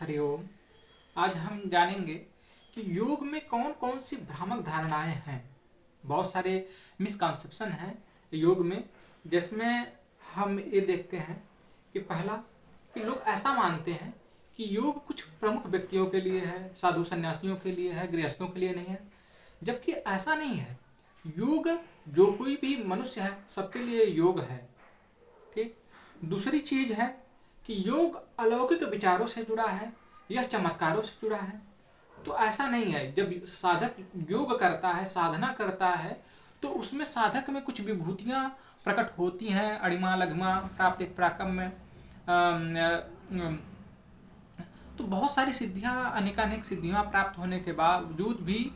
हरिओम। आज हम जानेंगे कि योग में कौन कौन सी भ्रामक धारणाएं हैं। बहुत सारे मिसकॉन्सेप्शन हैं योग में, जिसमें हम ये देखते हैं कि पहला, कि लोग ऐसा मानते हैं कि योग कुछ प्रमुख व्यक्तियों के लिए है, साधु संन्यासियों के लिए है, गृहस्थों के लिए नहीं है, जबकि ऐसा नहीं है। योग जो कोई भी मनुष्य है सबके लिए योग है। ठीक। दूसरी चीज है कि योग अलौकिक विचारों से जुड़ा है या चमत्कारों से जुड़ा है, तो ऐसा नहीं है। जब साधक योग करता है, साधना करता है, तो उसमें साधक में कुछ विभूतियां प्रकट होती हैं, अणिमा लघिमा प्राप्त पराक्रम में। तो बहुत सारी सिद्धियां, अनेकानेक सिद्धियां प्राप्त होने के बावजूद भी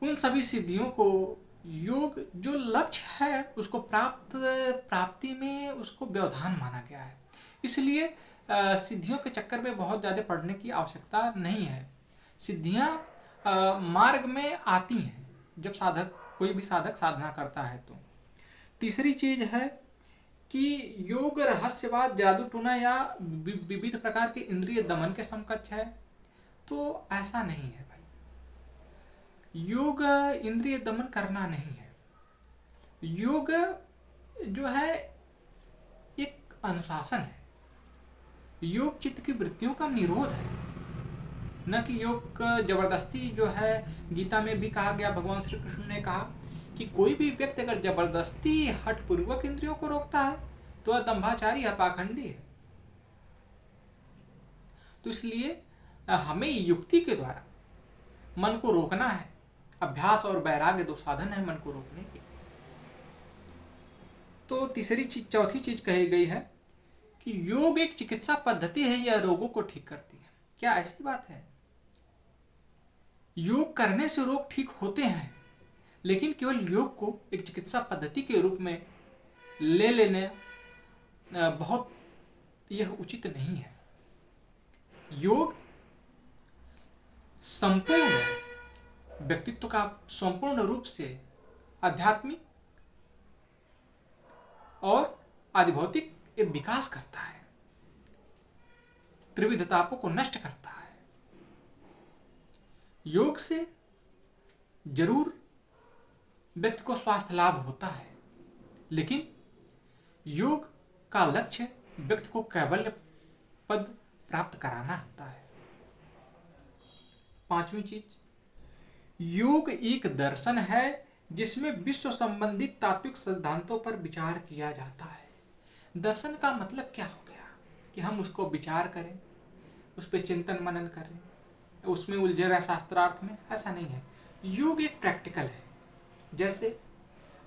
उन सभी सिद्धियों को योग जो लक्ष्य है उसको प्राप्ति में उसको व्यवधान माना गया है। इसलिए सिद्धियों के चक्कर में बहुत ज़्यादा पढ़ने की आवश्यकता नहीं है। सिद्धियां मार्ग में आती हैं जब कोई भी साधक साधना करता है। तो तीसरी चीज है कि योग रहस्यवाद, जादू टूना या विविध प्रकार के इंद्रिय दमन के समकक्ष है, तो ऐसा नहीं है भाई। योग इंद्रिय दमन करना नहीं है। योग जो है एक अनुशासन है। योग चित्त की वृत्तियों का निरोध है, न कि योग जबरदस्ती जो है। गीता में भी कहा गया, भगवान श्री कृष्ण ने कहा कि कोई भी व्यक्ति अगर जबरदस्ती हठपूर्वक इंद्रियों को रोकता है तो वह दंभाचारी है, पाखंडी है। तो इसलिए हमें युक्ति के द्वारा मन को रोकना है। अभ्यास और वैराग्य दो साधन है मन को रोकने के। तो चौथी चीज कही गई है कि योग एक चिकित्सा पद्धति है या रोगों को ठीक करती है। क्या ऐसी बात है? योग करने से रोग ठीक होते हैं, लेकिन केवल योग को एक चिकित्सा पद्धति के रूप में ले लेने बहुत यह उचित नहीं है। योग संपूर्ण व्यक्तित्व का संपूर्ण रूप से आध्यात्मिक और आधिभौतिक विकास करता है, त्रिविधतापों को नष्ट करता है। योग से जरूर व्यक्ति को स्वास्थ्य लाभ होता है, लेकिन योग का लक्ष्य व्यक्ति को कैवल्य पद प्राप्त कराना होता है। पांचवी चीज, योग एक दर्शन है जिसमें विश्व संबंधित तात्विक सिद्धांतों पर विचार किया जाता है। दर्शन का मतलब क्या हो गया कि हम उसको विचार करें, उस पर चिंतन मनन करें, उसमें उलझे रहे शास्त्रार्थ में, ऐसा नहीं है। योग एक प्रैक्टिकल है। जैसे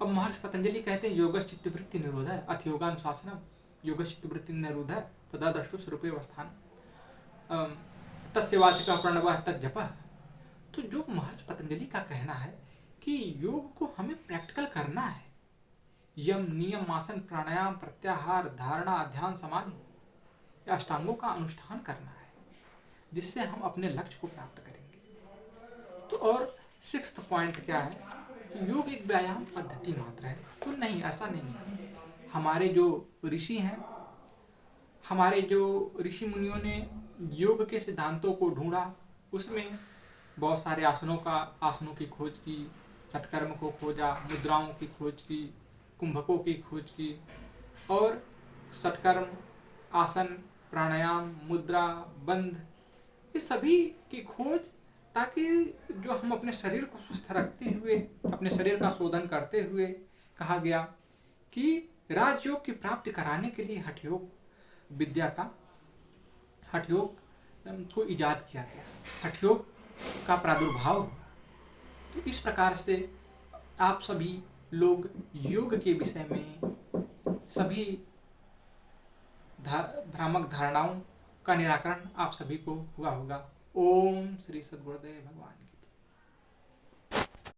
अब महर्षि पतंजलि कहते हैं योगस्य चित्तवृत्ति निरोधः अथ योगानुशासनम योगस्य चित्तवृत्ति निरोधः तदा द्रष्टुः स्वरूपे अवस्थानम् तस्य वाचकः प्रणवः तज्जपः। तो जो महर्षि पतंजलि का कहना है कि योग को हमें प्रैक्टिकल करना है। यम नियम आसन प्राणायाम प्रत्याहार धारणा ध्यान समाधि अष्टांगों का अनुष्ठान करना है, जिससे हम अपने लक्ष्य को प्राप्त करेंगे। तो और सिक्स्थ पॉइंट क्या है कि योग एक व्यायाम पद्धति मात्र है। तो नहीं, ऐसा नहीं है। हमारे जो ऋषि हैं, हमारे जो ऋषि मुनियों ने योग के सिद्धांतों को ढूंढा, उसमें बहुत सारे आसनों की खोज की, षटकर्म को खोजा, मुद्राओं की खोज की, कुंभकों की खोज की, और षटकर्म, आसन, प्राणायाम, मुद्रा, बंध, ये सभी की खोज, ताकि जो हम अपने शरीर को स्वस्थ रखते हुए, अपने शरीर का शोधन करते हुए, कहा गया कि राजयोग की प्राप्ति कराने के लिए हठयोग को इजाद किया गया, हठयोग का प्रादुर्भाव हुआ। तो इस प्रकार से आप सभी लोग योग के विषय में सभी भ्रामक धारणाओं का निराकरण आप सभी को हुआ होगा। ओम श्री सद्गुरुदेव भगवान।